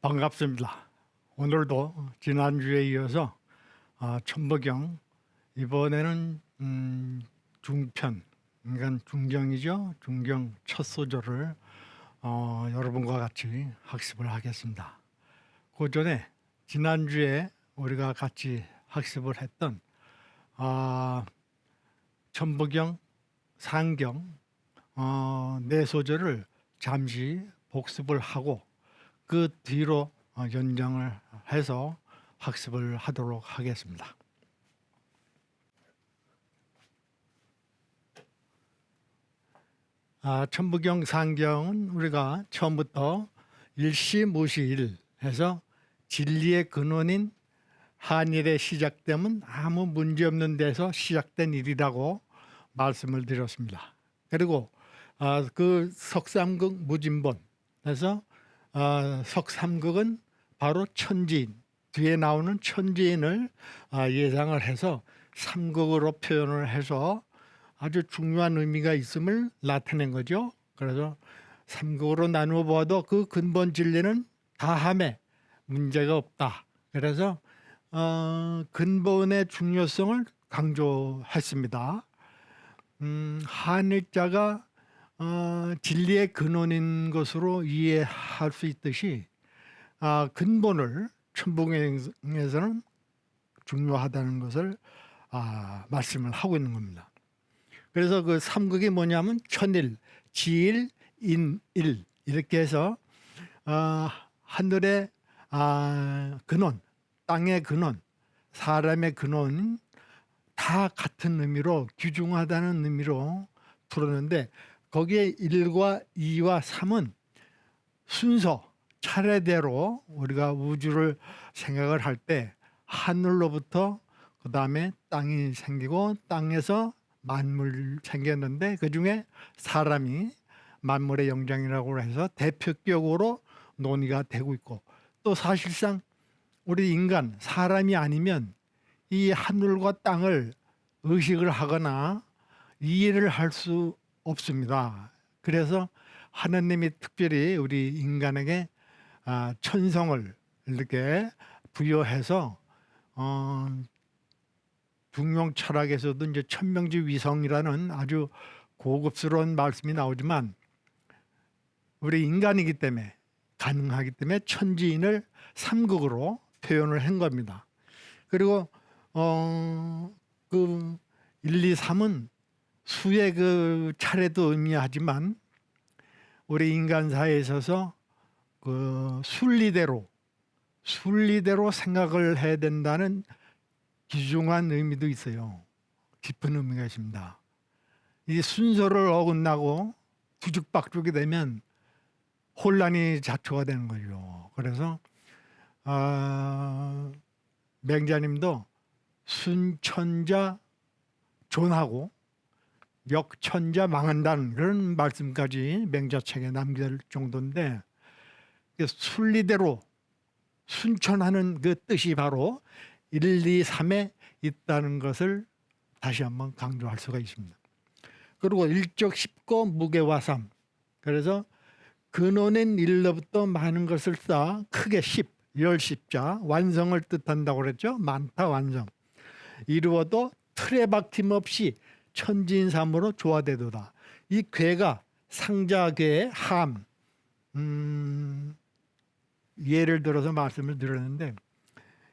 반갑습니다. 오늘도 지난주에 이어서 천부경 이번에는 중편, 그러니까 중경이죠. 중경 첫 소절을 여러분과 같이 학습을 하겠습니다. 그 전에 지난주에 우리가 같이 학습을 했던 천부경, 상경 네 소절을 잠시 복습을 하고 그 뒤로 연장을 해서 학습을 하도록 하겠습니다. 천부경 상경은 우리가 처음부터 일시무시일 해서 진리의 근원인 한일의 시작됨은 아무 문제없는 데서 시작된 일이라고 말씀을 드렸습니다. 그리고 그 석삼극 무진본 해서 석삼극은 바로 천지인, 뒤에 나오는 천지인을 예상을 해서 삼극으로 표현을 해서 아주 중요한 의미가 있음을 나타낸 거죠. 그래서 삼극으로 나누어 보아도 그 근본 진리는 다함에 문제가 없다. 그래서 근본의 중요성을 강조했습니다. 한일자가 진리의 근원인 것으로 이해할 수 있듯이 근본을 천부경에서는 중요하다는 것을 말씀을 하고 있는 겁니다. 그래서 그 삼극이 뭐냐면 천일, 지일, 인일 이렇게 해서 하늘의 근원, 땅의 근원, 사람의 근원 다 같은 의미로 귀중하다는 의미로 풀었는데 거기에 1과 2와 3은 순서, 차례대로 우리가 우주를 생각을 할 때 하늘로부터 그 다음에 땅이 생기고 땅에서 만물 생겼는데 그중에 사람이 만물의 영장이라고 해서 대표격으로 논의가 되고 있고 또 사실상 우리 인간, 사람이 아니면 이 하늘과 땅을 의식을 하거나 이해를 할 수 없습니다. 그래서 하나님이 특별히 우리 인간에게 천성을 이렇게 부여해서 중용 철학에서도 이제 천명지위성이라는 아주 고급스러운 말씀이 나오지만 우리 인간이기 때문에 가능하기 때문에 천지인을 삼극으로 표현을 한 겁니다. 그리고 그 1, 2, 3은 수의 그 차례도 의미하지만 우리 인간사에 있어서 그 순리대로 생각을 해야 된다는 귀중한 의미도 있어요. 깊은 의미가 있습니다. 이 순서를 어긋나고 뒤죽박죽이 되면 혼란이 자초가 되는 거죠. 그래서 맹자님도 순천자 존하고 역천자 망한다는 그런 말씀까지 맹자책에 남길 정도인데 순리대로 순천하는 그 뜻이 바로 1, 2, 3에 있다는 것을 다시 한번 강조할 수가 있습니다. 그리고 일적 십고 무게화삼, 그래서 근원인 일로부터 많은 것을 쌓아 크게 열십자 완성을 뜻한다고 그랬죠. 많다 완성. 이루어도 틀에 박힘 없이 천지인삼으로 조화되도다. 이 괴가 상자괴의 함, 예를 들어서 말씀을 드렸는데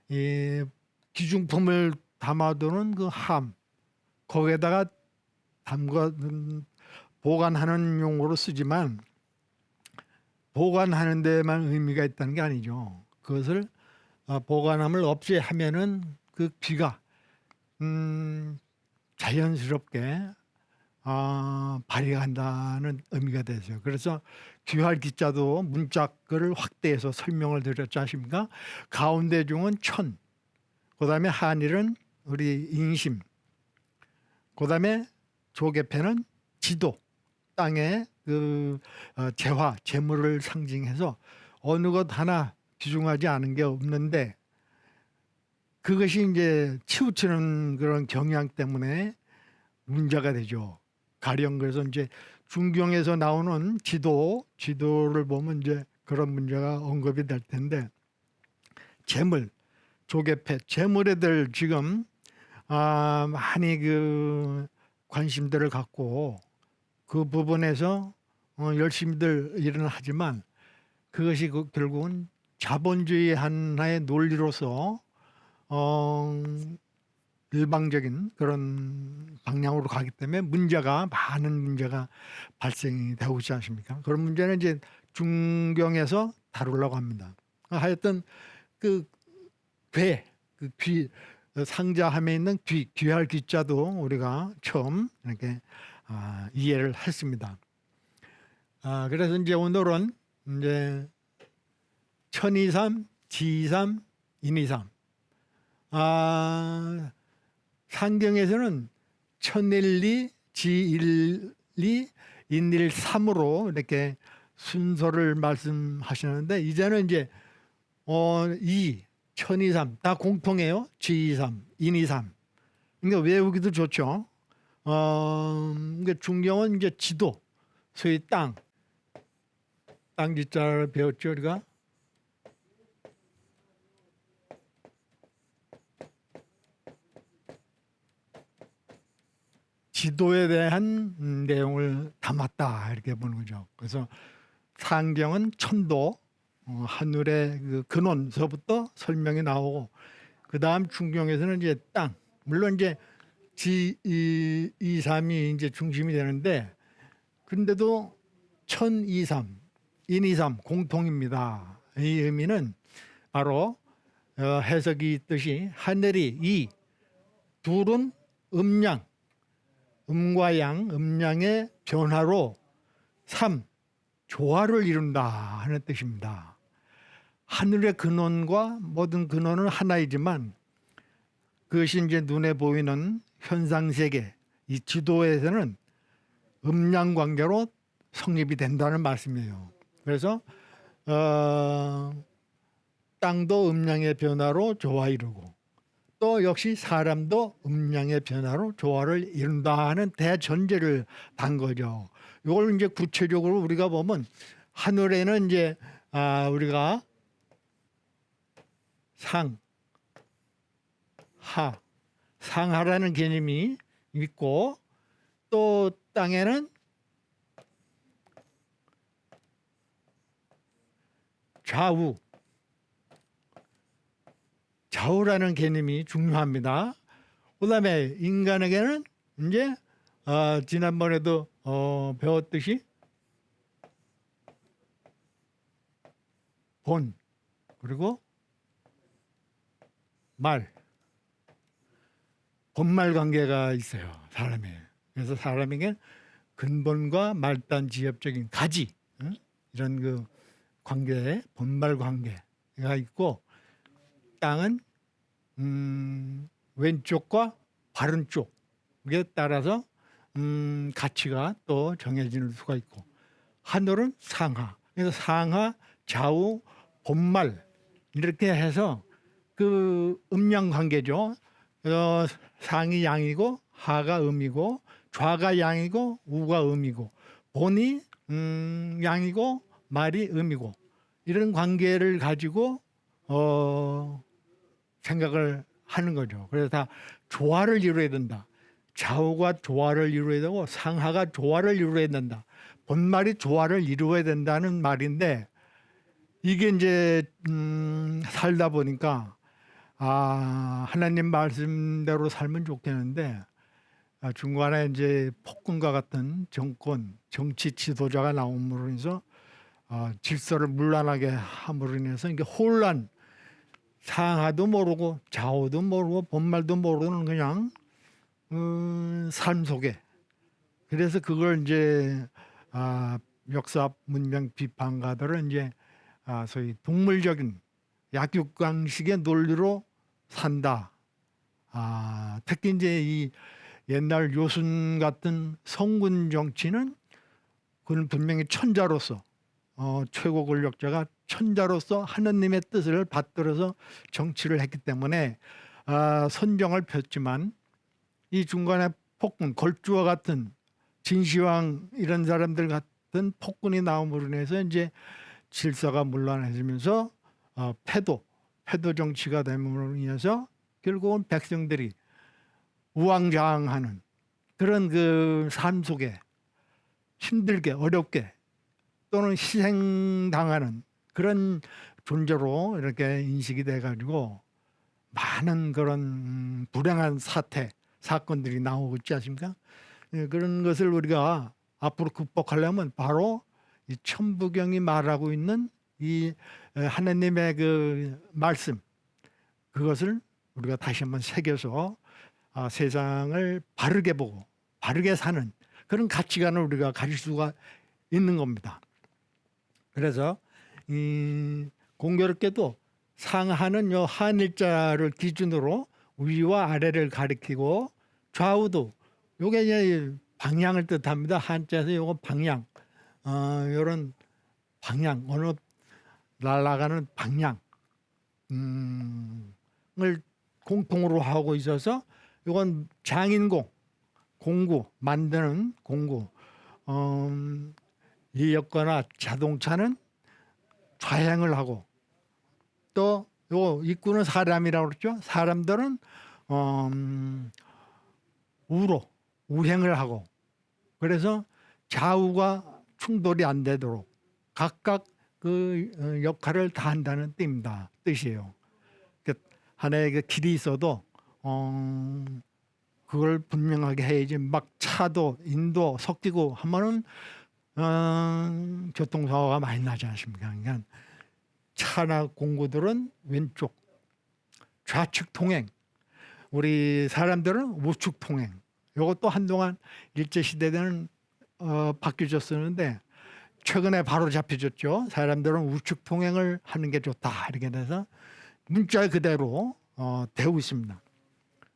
이 기중품을 담아두는 그 함, 거기에다가 보관하는 용어로 쓰지만 보관하는 데만 의미가 있다는 게 아니죠. 그것을 보관함을 없이 하면은 그 귀가 자연스럽게 발휘한다는 의미가 되죠. 그래서 귀할 기자도 문자글을 확대해서 설명을 드렸지 않습니까? 가운데 중은 천, 그 다음에 한일은 우리 인심, 그 다음에 조개패는 지도, 땅의 그 재화, 재물을 상징해서 어느 것 하나 귀중하지 않은 게 없는데 그것이 이제 치우치는 그런 경향 때문에 문제가 되죠. 가령 그래서 이제 중경에서 나오는 지도를 보면 이제 그런 문제가 언급이 될 텐데 재물, 조개패, 재물에들 지금 많이 그 관심들을 갖고 그 부분에서 열심히들 일은 하지만 그것이 결국은 자본주의 하나의 논리로서 일방적인 그런 방향으로 가기 때문에 많은 문제가 발생이 되고 있지 않습니까? 그런 문제는 이제 중경에서 다루려고 합니다. 하여튼 그 상자함에 있는 귀할 귀자도 우리가 처음 이렇게 이해를 했습니다. 그래서 이제 오늘은 이제 천이삼, 지이삼, 인이삼. 상경에서는 천일리, 지일리, 인일삼으로 이렇게 순서를 말씀하시는데 이제는 이제 천이삼 다 공통해요. 지이삼, 인이삼. 그러니까 외우기도 좋죠. 그러니까 중경은 이제 지도, 소위 땅 지자를 배웠죠, 우리가. 지도에 대한 내용을 담았다 이렇게 보는 거죠. 그래서 상경은 천도, 하늘의 그 근원서부터 설명이 나오고, 그 다음 중경에서는 이제 땅. 물론 이제 지이삼이 이제 중심이 되는데, 그런데도 천이삼, 인이삼 공통입니다. 이 의미는 바로 해석이 있듯이 하늘이 이, 둘은 음양, 음과 양, 음양의 변화로 삼, 조화를 이룬다 하는 뜻입니다. 하늘의 근원과 모든 근원은 하나이지만 그것이 이제 눈에 보이는 현상세계, 이 지도에서는 음양 관계로 성립이 된다는 말씀이에요. 그래서 땅도 음양의 변화로 조화 이루고, 또 역시 사람도 음양의 변화로 조화를 이룬다 하는 대전제를 단 거죠. 이걸 이제 구체적으로 우리가 보면 하늘에는 이제 우리가 상하라는 개념이 있고, 또 땅에는 좌우라는 개념이 중요합니다. 그다음에 인간에게는 이제 지난번에도 배웠듯이 본, 그리고 본말 관계가 있어요, 사람에. 그래서 사람에게 근본과 말단 지엽적인 가지, 이런 그 관계, 본말 관계가 있고, 땅은 왼쪽과 바른 쪽에 따라서 가치가 또 정해질 수가 있고, 하늘은 상하, 그래서 상하, 좌우, 본말 이렇게 해서 그 음양 관계죠. 상이 양이고 하가 음이고, 좌가 양이고 우가 음이고, 본이 양이고 말이 음이고, 이런 관계를 가지고 생각을 하는 거죠. 그래서 다 조화를 이루어야 된다. 좌우가 조화를 이루어야 되고 상하가 조화를 이루어야 된다. 본말이 조화를 이루어야 된다는 말인데, 이게 이제 살다 보니까 하나님 말씀대로 살면 좋겠는데, 중간에 이제 폭군과 같은 정치 지도자가 나옴으로 인해서 질서를 문란하게 함으로 인해서 이게 혼란, 상하도 모르고 좌우도 모르고 본말도 모르는 그냥 삶 속에. 그래서 그걸 이제 역사 문명 비판가들은 이제 소위 동물적인 약육강식의 논리로 산다. 특히 이제 이 옛날 요순 같은 성군 정치는 그는 분명히 천자로서 최고 권력자가 천자로서 하느님의 뜻을 받들어서 정치를 했기 때문에 선정을 폈지만, 이 중간에 폭군, 걸주와 같은 진시황 이런 사람들 같은 폭군이 나옴으로 인해서 이제 질서가 문란해지면서 패도 정치가 됨으로 인해서 결국은 백성들이 우왕좌왕하는 그런 그 삶 속에 힘들게 어렵게 또는 희생당하는 그런 존재로 이렇게 인식이 돼가지고 많은 그런 불행한 사건들이 나오고 있지 않습니까? 그런 것을 우리가 앞으로 극복하려면 바로 이 천부경이 말하고 있는 이 하나님의 그 말씀, 그것을 우리가 다시 한번 새겨서 세상을 바르게 보고 바르게 사는 그런 가치관을 우리가 가질 수가 있는 겁니다. 그래서 이 공교롭게도 상하는 요 한일자를 기준으로 위와 아래를 가리키고 좌우도 요게 이제 방향을 뜻합니다. 한자에서 요거 방향, 요런 방향, 어느 날아가는 방향을 공통으로 하고 있어서 요건 장인공, 공구, 만드는 공구. 이역거나 자동차는 좌행을 하고 또 요 입구는 사람이라고 그랬죠. 사람들은 우행을 하고 그래서 좌우가 충돌이 안 되도록 각각 그 역할을 다 한다는 뜻이에요. 하나의 그 길이 있어도 그걸 분명하게 해야지 막 차도 인도 섞이고 하면은 교통사고가 많이 나지 않습니까? 그러니까 차나 공구들은 왼쪽 좌측 통행, 우리 사람들은 우측 통행. 이것도 한동안 일제시대 때는 바뀌어졌었는데 최근에 바로 잡혀졌죠. 사람들은 우측 통행을 하는 게 좋다 이렇게 돼서 문자 그대로 되고 있습니다.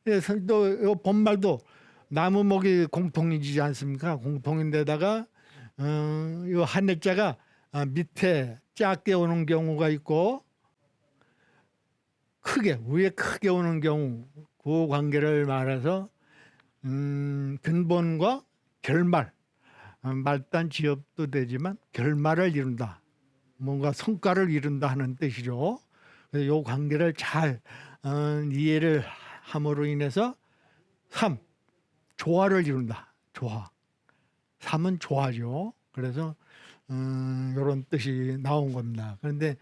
그래서 또 본말도 나무목이 공통이지 않습니까? 공통인데다가 이 한자가 밑에 작게 오는 경우가 있고 위에 크게 오는 경우 그 관계를 말해서 근본과 결말, 말단 지엽도 되지만 결말을 이룬다, 뭔가 성과를 이룬다 하는 뜻이죠. 그래서 이 관계를 잘 이해를 함으로 인해서 조화를 이룬다. 조화. 삼은 조화죠. 그래서 이런 뜻이 나온 겁니다. 그런데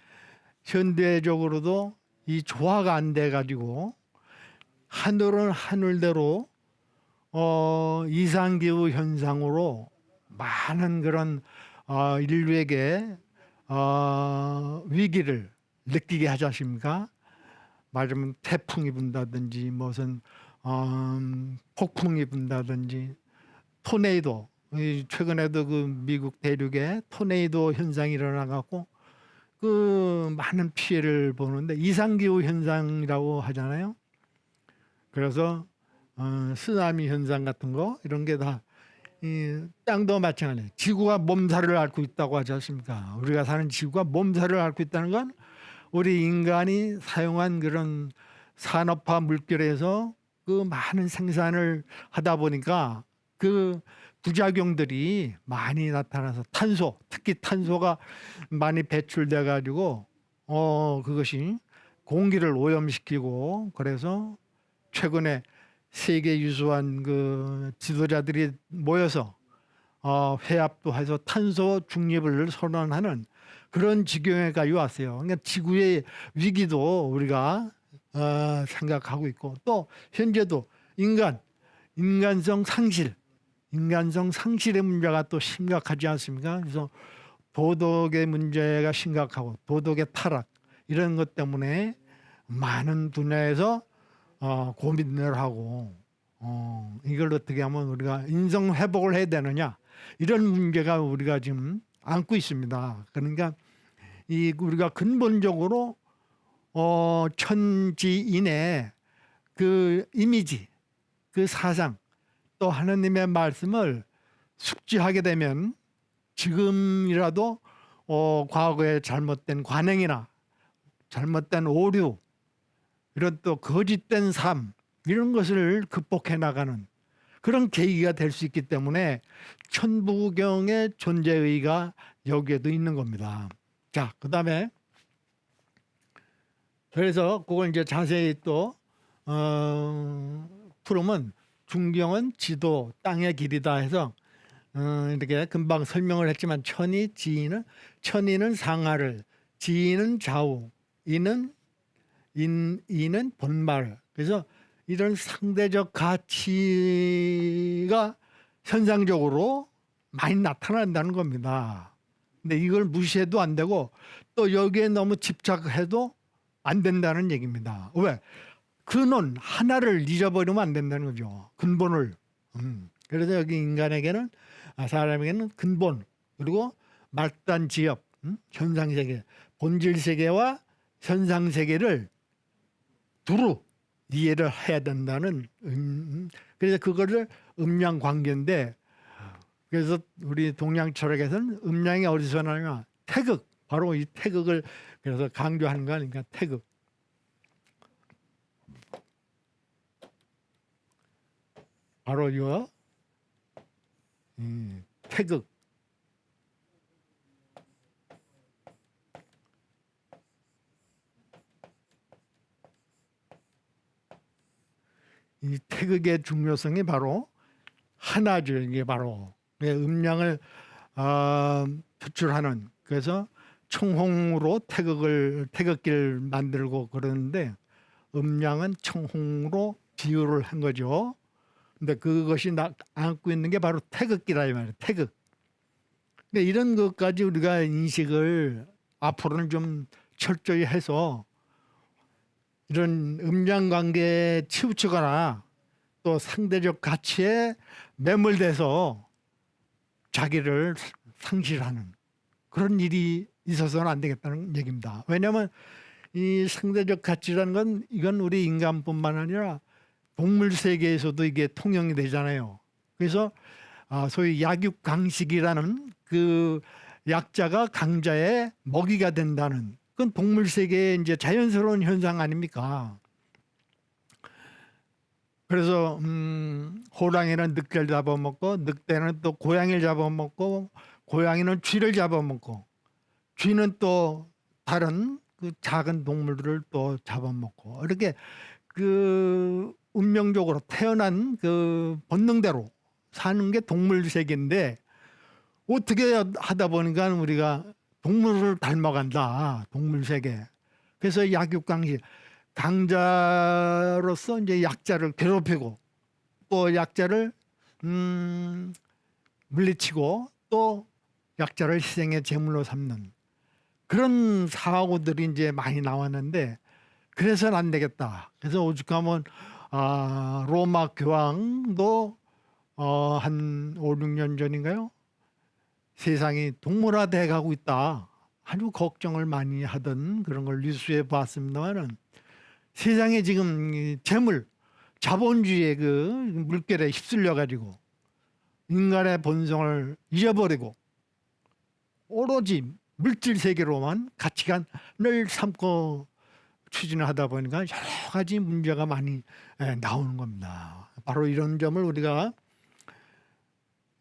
현대적으로도 이 조화가 안 돼 가지고 하늘은 하늘대로 이상기후 현상으로 많은 그런 인류에게 위기를 느끼게 하지 않습니까? 말하자면 태풍이 분다든지 무슨 폭풍이 분다든지 토네이도, 최근에도 그 미국 대륙에 토네이도 현상이 일어나갖고 그 많은 피해를 보는데 이상기후 현상이라고 하잖아요. 그래서 쓰나미 현상 같은 거 이런 게 다 땅도 마찬가지예요. 지구가 몸살을 앓고 있다고 하지 않습니까? 우리가 사는 지구가 몸살을 앓고 있다는 건 우리 인간이 사용한 그런 산업화 물결에서 그 많은 생산을 하다 보니까 그 부작용들이 많이 나타나서 특히 탄소가 많이 배출돼 가지고 그것이 공기를 오염시키고, 그래서 최근에 세계 유수한 그 지도자들이 모여서 회합도 해서 탄소 중립을 선언하는 그런 지경에까지 왔어요. 그러니까 지구의 위기도 우리가 생각하고 있고, 또 현재도 인간성 상실의 문제가 또 심각하지 않습니까? 그래서 도덕의 문제가 심각하고 도덕의 타락 이런 것 때문에 많은 분야에서 고민을 하고 이걸 어떻게 하면 우리가 인성 회복을 해야 되느냐, 이런 문제가 우리가 지금 안고 있습니다. 그러니까 우리가 근본적으로 천지인의 그 이미지, 그 사상, 또 하나님의 말씀을 숙지하게 되면 지금이라도 과거의 잘못된 관행이나 잘못된 오류, 이런 또 거짓된 삶, 이런 것을 극복해 나가는 그런 계기가 될 수 있기 때문에 천부경의 존재의의가 여기에도 있는 겁니다. 자, 그다음에 그래서 그걸 이제 자세히 또 풀으면 중경은 지도 땅의 길이다 해서 이렇게 금방 설명을 했지만 천이는 상하를, 지는 좌우, 이는 본말. 그래서 이런 상대적 가치가 현상적으로 많이 나타난다는 겁니다. 근데 이걸 무시해도 안 되고 또 여기에 너무 집착해도 안 된다는 얘기입니다. 왜? 근원 하나를 잊어버리면 안 된다는 거죠. 근본을. 그래서 여기 인간에게는 사람에게는 근본 그리고 말단 지엽, 현상세계, 본질세계와 현상세계를 두루 이해를 해야 된다는 그래서 그거를 음양관계인데 그래서 우리 동양 철학에서는 음양이 어디서 나냐 태극 바로 이 태극을 그래서 강조하는 거 아닙니까 태극 바로 이거 태극 이 태극의 중요성이 바로 하나죠. 이게 바로 음양을 표출하는 그래서 청홍으로 태극기를 만들고 그러는데 음양은 청홍으로 비유를 한 거죠. 근데 그것이 안고 있는 게 바로 태극기라 이 말이에요. 태극. 근데 이런 것까지 우리가 인식을 앞으로는 좀 철저히 해서 이런 음양 관계에 치우치거나 또 상대적 가치에 매몰돼서 자기를 상실하는 그런 일이 있어서는 안 되겠다는 얘기입니다. 왜냐하면 이 상대적 가치라는 건 이건 우리 인간뿐만 아니라 동물 세계에서도 이게 통용이 되잖아요. 그래서 소위 약육강식이라는 그 약자가 강자의 먹이가 된다는 그건 동물 세계의 이제 자연스러운 현상 아닙니까? 그래서 호랑이는 늑대를 잡아먹고 늑대는 또 고양이를 잡아먹고 고양이는 쥐를 잡아먹고 쥐는 또 다른 그 작은 동물들을 또 잡아먹고 이렇게 그 운명적으로 태어난 그 본능대로 사는 게 동물 세계인데 어떻게 하다 보니까 우리가 동물을 닮아간다 동물 세계. 그래서 약육강식 강자로서 이제 약자를 괴롭히고 또 약자를 물리치고 또 약자를 희생의 제물로 삼는 그런 사고들이 이제 많이 나왔는데 그래서는 안 되겠다. 그래서 오죽하면 로마 교황도 한 5, 6년 전인가요? 세상이 동물화돼 가고 있다. 아주 걱정을 많이 하던 그런 걸 뉴스에 봤습니다만은 세상에 지금 재물, 자본주의의 그 물결에 휩쓸려 가지고 인간의 본성을 잊어버리고 오로지 물질 세계로만 가치관을 삼고 추진을 하다 보니까 여러 가지 문제가 많이 나오는 겁니다. 바로 이런 점을 우리가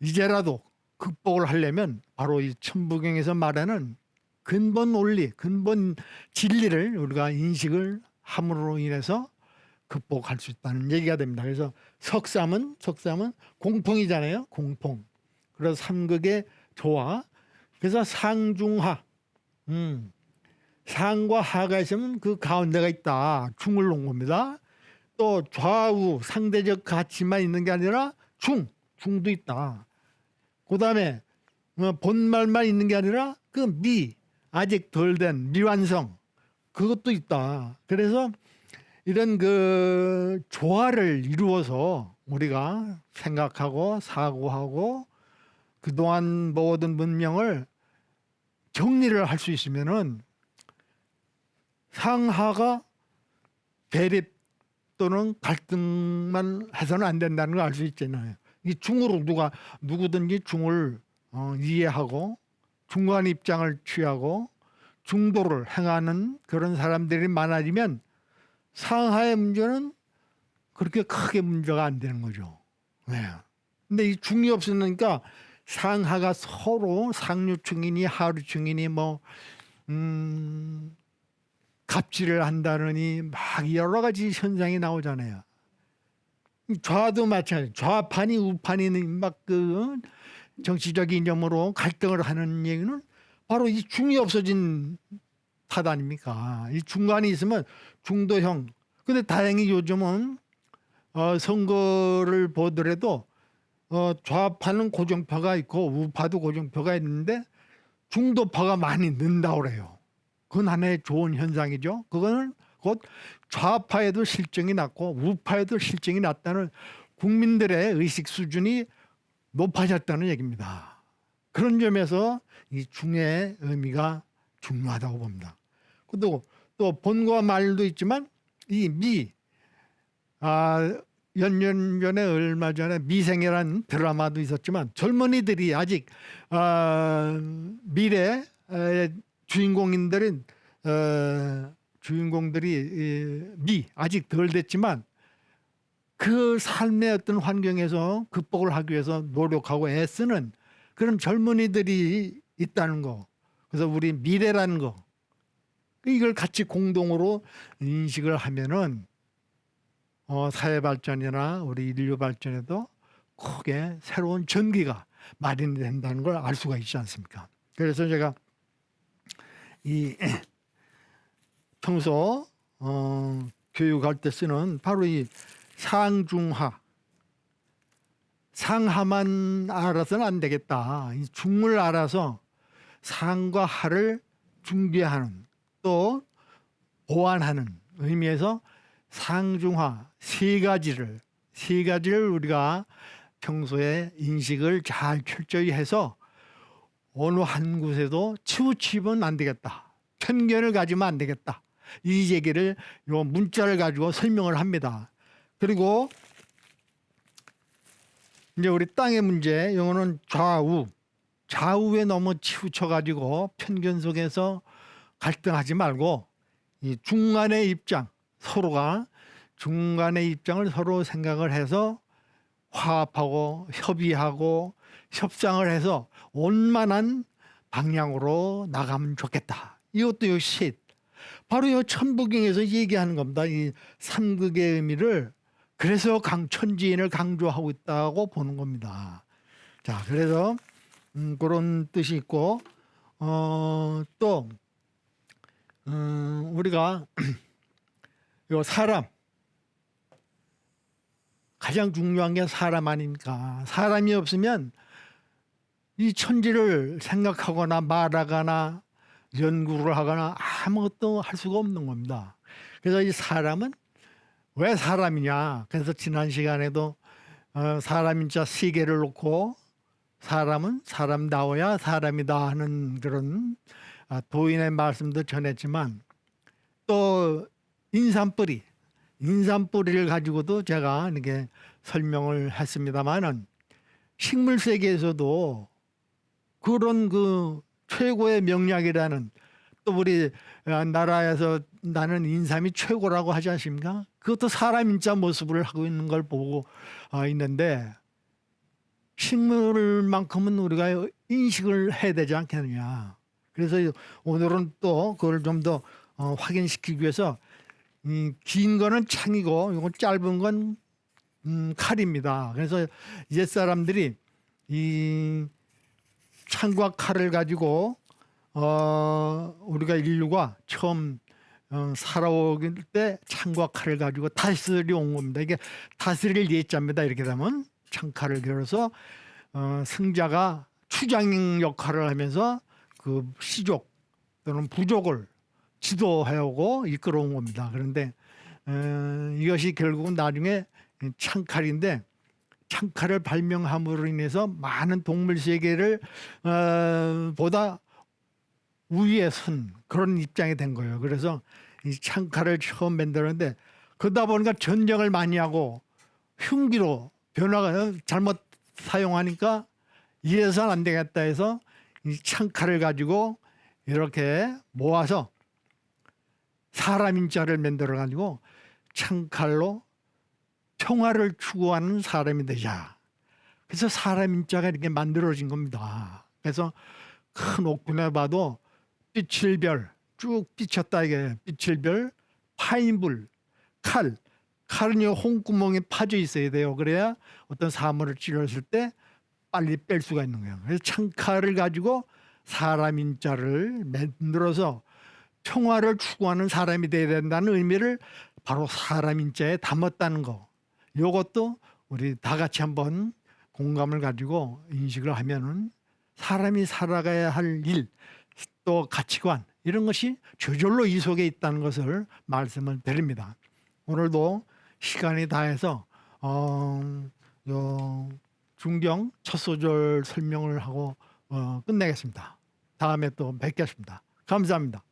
이제라도 극복을 하려면 바로 이 천부경에서 말하는 근본 원리, 근본 진리를 우리가 인식을 함으로 인해서 극복할 수 있다는 얘기가 됩니다. 그래서 석삼은 공통이잖아요. 공통. 그래서 삼극의 조화. 그래서 상중하. 상과 하가 있으면 그 가운데가 있다. 중을 놓은 겁니다. 또 좌우 상대적 가치만 있는 게 아니라 중도 있다. 그 다음에 본말만 있는 게 아니라 그 아직 덜 된 미완성 그것도 있다. 그래서 이런 그 조화를 이루어서 우리가 생각하고 사고하고 그동안 모든 문명을 정리를 할 수 있으면은 상하가 대립 또는 갈등만 해서는 안 된다는 걸 알 수 있잖아요. 이 중으로 누구든지 중을 이해하고 중간 입장을 취하고 중도를 행하는 그런 사람들이 많아지면 상하의 문제는 그렇게 크게 문제가 안 되는 거죠. 네. 근데 이 중이 없으니까 상하가 서로 상류층이니 하류층이니 뭐 갑질을 한다느니 막 여러 가지 현상이 나오잖아요. 좌도 마찬가지. 좌판이 우판이 막 그 정치적 이념으로 갈등을 하는 얘기는 바로 이 중이 없어진 탓 아닙니까? 이 중간이 있으면 중도형. 근데 다행히 요즘은 선거를 보더라도 좌파는 고정파가 있고 우파도 고정파가 있는데 중도파가 많이 는다고 그래요. 그건 하나의 좋은 현상이죠. 그거는 곧 좌파에도 실정이 났고 우파에도 실정이 났다는 국민들의 의식 수준이 높아졌다는 얘기입니다. 그런 점에서 이 중의 의미가 중요하다고 봅니다. 또 본과 말도 있지만 이 몇 년 전에 얼마 전에 미생이라는 드라마도 있었지만 젊은이들이 아직 미래 주인공들이 아직 덜 됐지만 그 삶의 어떤 환경에서 극복을 하기 위해서 노력하고 애쓰는 그런 젊은이들이 있다는 거. 그래서 우리 미래라는 거. 이걸 같이 공동으로 인식을 하면은 사회 발전이나 우리 인류 발전에도 크게 새로운 전기가 마련이 된다는 걸 알 수가 있지 않습니까? 그래서 제가 이 평소 교육할 때 쓰는 바로 이 상중하. 상하만 알아서는 안 되겠다. 이 중을 알아서 상과 하를 중재하는 또 보완하는 의미에서 상중하 세 가지를 우리가 평소에 인식을 잘 철저히 해서 어느 한 곳에도 치우치면 안 되겠다. 편견을 가지면 안 되겠다. 이 얘기를 요 문자를 가지고 설명을 합니다. 그리고 이제 우리 땅의 문제, 이거는 좌우에 너무 치우쳐 가지고 편견 속에서 갈등하지 말고 이 중간의 입장, 서로가 중간의 입장을 서로 생각을 해서 화합하고 협의하고 협상을 해서 원만한 방향으로 나가면 좋겠다. 이것도 역시 바로 이 천부경에서 얘기하는 겁니다. 이 삼극의 의미를 그래서 천지인을 강조하고 있다고 보는 겁니다. 자, 그래서 그런 뜻이 있고 또 우리가 요 사람 가장 중요한 게 사람 아닙니까? 사람이 없으면 이 천지를 생각하거나 말하거나 연구를 하거나 아무것도 할 수가 없는 겁니다. 그래서 이 사람은 왜 사람이냐? 그래서 지난 시간에도 사람인자 세 개를 놓고 사람은 사람다워야 사람이다 하는 그런 도인의 말씀도 전했지만 또 인삼뿌리를 가지고도 제가 이렇게 설명을 했습니다만은 식물 세계에서도 그런 그 최고의 명약이라는 또 우리 나라에서 나는 인삼이 최고라고 하지 않습니까? 그것도 사람 인자 모습을 하고 있는 걸 보고 있는데 식물만큼은 우리가 인식을 해야 되지 않겠느냐. 그래서 오늘은 또 그걸 좀 더 확인시키기 위해서 긴 거는 창이고 이건 짧은 건 칼입니다. 그래서 옛 사람들이 이 창과 칼을 가지고 우리가 인류가 처음 살아오길 때 창과 칼을 가지고 다스려 온 겁니다. 이게 다스릴 예자입니다. 이렇게 되면 창칼을 겨뤄서 승자가 추장 역할을 하면서 그 시족 또는 부족을 지도해오고 이끌어온 겁니다. 그런데 이것이 결국은 나중에 창칼인데 창칼을 발명함으로 인해서 많은 동물 세계를 보다 우위에 선 그런 입장이 된 거예요. 그래서 이 창칼을 처음 만들었는데 그러다 보니까 전쟁을 많이 하고 흉기로 변화가 잘못 사용하니까 이래서는 안 되겠다 해서 이 창칼을 가지고 이렇게 모아서 사람 인자를 만들어 가지고 창칼로 평화를 추구하는 사람이 되자. 그래서 사람 인자가 이렇게 만들어진 겁니다. 그래서 큰 옥군에 봐도 빛을 별 쭉 비쳤다 이게. 빛을 별, 파인불, 칼은요 홍구멍에 파져 있어야 돼요. 그래야 어떤 사물을 찔렀을 때 빨리 뺄 수가 있는 거예요. 그래서 창칼을 가지고 사람 인자를 만들어서 평화를 추구하는 사람이 돼야 된다는 의미를 바로 사람 인자에 담았다는 거. 이것도 우리 다 같이 한번 공감을 가지고 인식을 하면은 사람이 살아가야 할 일, 또 가치관 이런 것이 저절로 이 속에 있다는 것을 말씀을 드립니다. 오늘도 시간이 다해서 중경 첫 소절 설명을 하고 끝내겠습니다. 다음에 또 뵙겠습니다. 감사합니다.